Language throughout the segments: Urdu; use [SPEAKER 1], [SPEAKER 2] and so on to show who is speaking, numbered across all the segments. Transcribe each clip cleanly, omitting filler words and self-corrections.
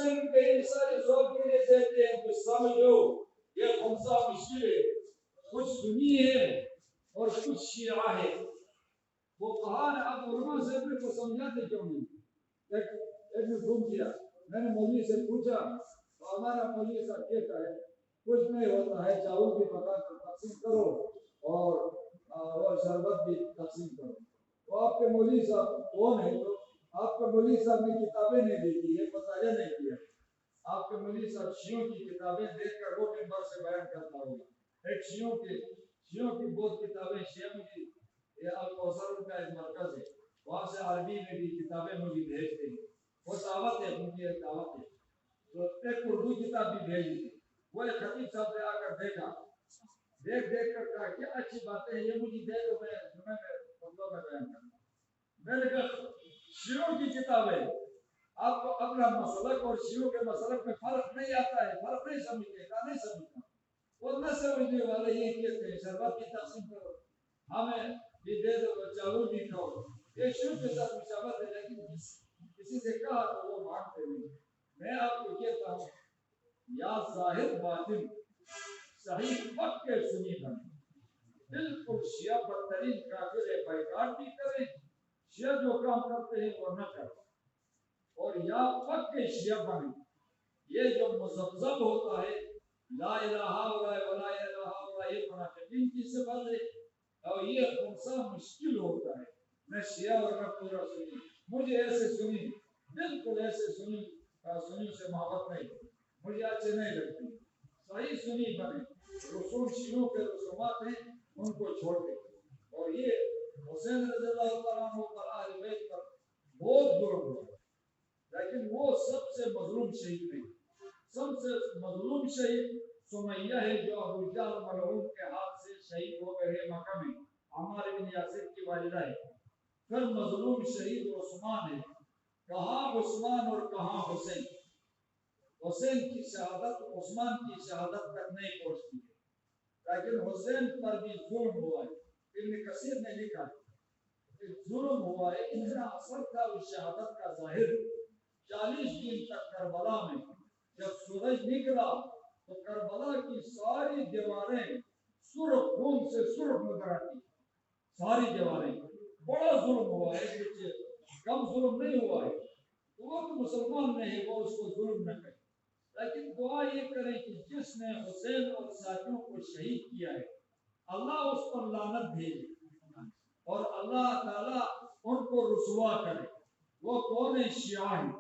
[SPEAKER 1] صرف کئی سارے ذوق کے لیے دیتے ہیں کچھ سمجھو یہ خمسہ مشکل ہے کچھ سنی ہے اور کچھ شیعہ ہے وہ کہا ہے اب علماء سے اپنے کو سمجھاتے کیوں نہیں ایک نے گھوم کیا میں نے مولوی سے پوچھا تو ہمارا مولوی صاحب کہتا ہے کچھ نہیں ہوتا ہے چاول بھی پکا کر تقسیم کرو اور شربت بھی تقسیم کرو تو آپ کے مولوی صاحب کون ہے تو آپ کے مولوی صاحب نے کتابیں نہیں دیکھی ہے مطالعہ نہیں کیا آپ کے مولوی صاحب شیعوں کی کتابیں دیکھ کر وہ منبر سے بیان کرتا ہوگا ایک شیعوں کی بہت کتابیں شیعوں کی یہ الکوثر کا ایک مرکز ہے وہاں سے عربی میں بھی کتابیں مجھے بھیجتے ہیں وہ دعوت ہے ان کی ایک دعوت ہے تو ایک اردو کتاب بھی بھیج دی وہ ایک خطیب صاحب نے آ کر دیکھا دیکھ کر کہا کیا اچھی باتیں ہیں یہ مجھے دے دو میں جمعہ میں خطبہ میں بیان کروں میں نے کہا شیعوں کی کتابیں آپ کو اپنا مسلک اور شیعوں کے مسلک میں فرق نہیں آتا ہے فرق نہیں سمجھتے نہیں سمجھتا وہ نہ سمجھنے والے یہ کہتے ہیں شربت کی تقسیم کرو ہمیں بھی دے دو چاول بھی کھاؤ یہ شیعوں کے ساتھ مشابہت ہے لیکن کسی سے کہا تو وہ مانتے نہیں میں آپ کو کہتا ہوں یا ظاہر باطن صحیح وقت کے سنی بنے بالکل شیعہ بدترین کافر ہے بائیکاٹ بھی کریں شیعہ جو کام کرتے ہیں وہ نہ کریں اور یا وقت کے شیعہ بنے یہ جو مذبذب ہوتا ہے لا الہ الا ولا الہ الا یہ منافقین کی صفت ہے اور یہ خمسہ مشکل ہوتا ہے میں شیعہ اور نہ پورا سنی مجھے ایسے سنی بالکل ایسے سنی سے محبت نہیں مجھے اچھے نہیں لگتے صحیح سنی بنے رسوم شیعوں کے رسومات ہیں ان کو چھوڑ دیں اور یہ حسین رضی اللہ تعالیٰ عنہ پر اہل بیت پر بہت ظلم ہوا لیکن وہ سب سے مظلوم شہید نہیں سب سے مظلوم شہید سمیہ ہے جو ابو جہل ملعون کے ہاتھ سے شہید ہو گئے مکہ میں عمار بن یاسر کی والدہ ہے پھر مظلوم شہید عثمان ہے کہاں عثمان اور کہاں حسین حسین کی شہادت عثمان کی شہادت تک نہیں پہنچتی ہے لیکن حسین پر بھی ظلم ہوا ہے ابن کثیر نے لکھا کہ ظلم ہوا ہے اتنا اثر تھا اس شہادت کا ظاہر 40 دن تک کربلا میں جب سورج نکلا تو کربلا کی ساری دیواریں سرخ خون سے سرخ نظر آتی ساری دیواریں بڑا ظلم ہوا ہے کم ظلم نہیں ہوا ہے وہ تو مسلمان نہیں وہ اس کو ظلم نہ کرے لیکن دعا یہ کریں کہ جس نے حسین اور ساتھیوں کو شہید کیا ہے اللہ اس پر لعنت بھیجے اور اللہ تعالیٰ ان کو رسوا کرے وہ کون ہے شیعہ ہیں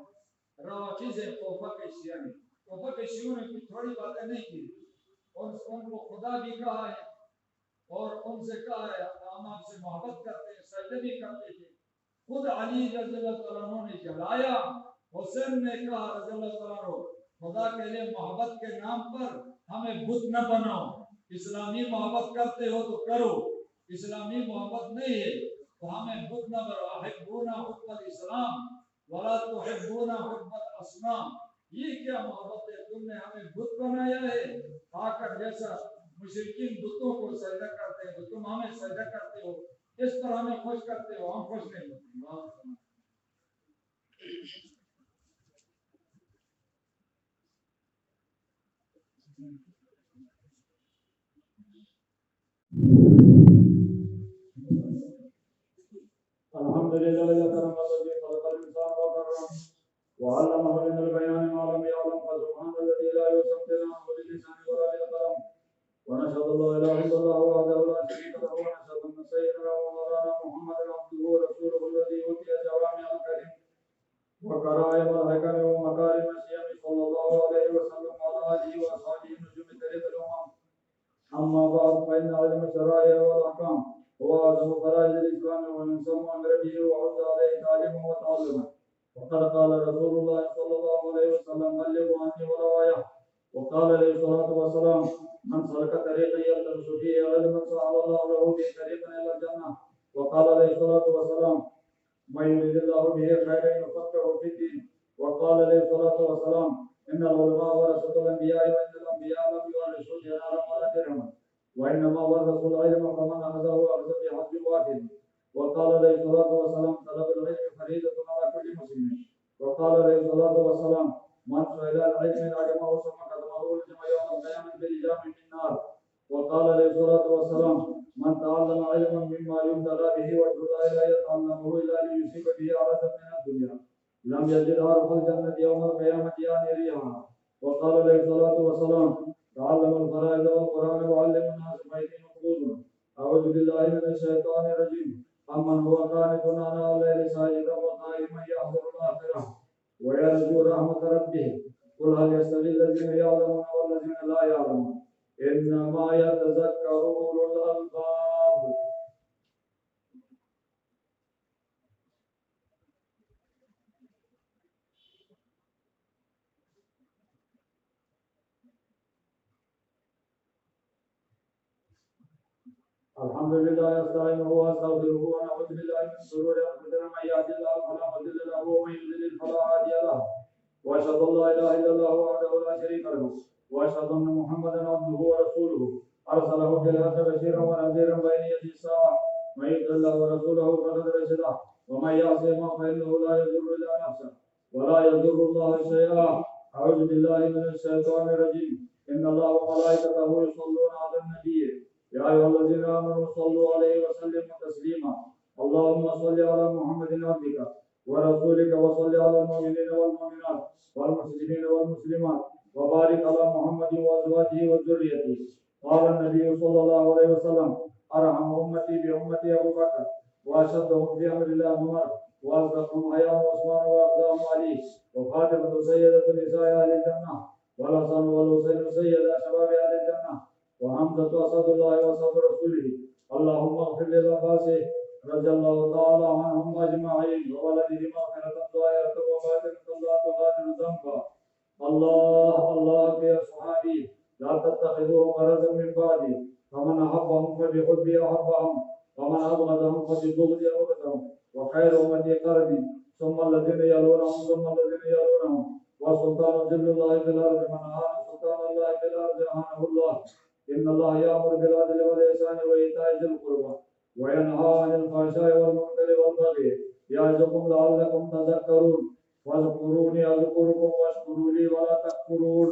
[SPEAKER 1] روافض ہیں توفہ کے شیعہ ہیں توفہ کے شیعوں نے کچھ تھوڑی باتیں نہیں کی اور ان کو خدا بھی کہا ہے اور ان سے کہا ہے ہم آپ سے محبت کرتے ہیں سجدے بھی کرتے تھے خود علی رضی اللہ تعالیٰ عنہ نے جلایا حسین نے کہا رضی اللہ تعالیٰ عنہ خدا کے لیے محبت کے نام پر ہمیں بت نہ بناؤ اسلامی محبت کرتے ہو تو کرو اسلامی محبت نہیں ہے تو ہمیں بت نہ بناؤ احبونا حب الاسلام ولا تحبونا حب الاصنام یہ کیا محبت ہے تم نے ہمیں بت بنایا ہے آ کر جیسا مشرکین بتوں کو سجدہ کرتے ہیں تو تم ہمیں سجدہ کرتے ہو اس پر ہمیں خوش کرتے ہو ہم خوش نہیں ہوتے الحمد لله كرم الذي خلق الانسان وكرم وعلمه من البيان ما لم يعلم فسبحان الذي لا يوصف له باللسان ولا بالقلم ونشهد ان لا اله الا الله وحده لا شريك له ونشهد ان سيدنا ومولانا محمدا عبده ورسوله الذي اوتي جوامع الكلم وكرائم الحكم ومكارم الشيم صلى الله عليه وسلم وعلى اله واصحابه نجوم طريق الامم اما بعد فان علم الشرائع والاحكام هو اعظم فرائض الاسلام ومن ثم امره وعز عليه تعليما وتعلما وقد قال رسول الله صلى الله عليه وسلم بلغوا عني ولو وقال عليه الصلاه والسلام من سلك طريقا يلتمس فيه علما سهل الله له به طريقا الى الجنه وقال عليه الصلاه والسلام من يريد الله به خيرا يفقهه في الدين وقال عليه الصلاه والسلام ان العلماء ورثه الانبياء وان الانبياء لم يورثوا دينارا ولا درهما وانما ورثوا العلم فمن اخذه اخذ بحظ واحد وقال عليه الصلاه والسلام طلب العلم فريضه على كل مسلم وقال عليه الصلاه والسلام من سئل عن علم علمه ثم كتمه ألزم يوم القيامة بلجام من نار. وقال عليه الصلاة والسلام: من تعلم علما مما يبتغى به وجه الله لا يتعلمه إلا ليصيب به عرضا من الدنيا لم يجد عرف الجنة يوم القيامة يعني ريحها. وقال عليه الصلاة والسلام: تعلم الفرائض والقرآن وعلم الناس فإنهم مقبولون. أعوذ بالله من الشيطان الرجيم. أمن هو قانت آناء الليل ساجدا وقائما يحذر الآخرة ويرجو رحمة ربه قل هل يستوي الذين يعلمون والذين لا يعلمون إنما يتذكر أولو الألباب. الحمد لله نستعينه ونستغفره ونعوذ بالله من شرور أنفسنا من يهد الله فلا مضل له ومن يضلل فلا هادي له وأشهد أن لا إله إلا الله وحده لا شريك له وأشهد أن محمدا عبده ورسوله أرسله بالحق بشيرا ونذيرا بين يدي الساعة من يطع الله ورسوله فقد رشد ومن يعصهما فإنه لا يضر إلا نفسه ولا يضر الله شيئا. أعوذ بالله من الشيطان الرجيم. إن الله وملائكته يصلون على النبي يا أيها الذين آمنوا صلوا عليه وسلموا تسليما. اللهم صل على محمد عبدك ورسولك وصل على المؤمنين والمؤمنات والمسلمين والمسلمات وبارك على محمد وأزواجه وذريته. قال النبي صلى الله عليه وسلم: أرحم أمتي بأمتي أبو بكر وأشدهم في أمر الله عمر وأصدقهم حياء عثمان وأقدام علي وفاطمة سيدة نساء أهل الجنة والحسن والحسين سيد شباب أهل الجنة وحمزة أسد الله وأسد رسوله. اللهم اغفر للعباسه رضي الله تعالى عنهم أجمعين وولده مغفرة ظاهرة وباطنة لا تغادر ذنبا. الله يا صحابي لا تتخذوهم غرضا من بعدي فمن أحبهم فبحبي أحبهم ومن أبغضهم فببغضي أبغضهم وخير أمتي قربي ثم الذين يلونهم ثم الذين يلونهم والسلطان ذل الله في الأرض من أهان سلطان الله في الأرض أهانه الله. إن الله يأمر بالعدل والإحسان وإيتاء ذي القربى وينهى عن الفحشاء والمنكر والبغي يعظكم لعلكم تذكرون. واذكروني أذكركم واشكروا لي ولا تكفرون.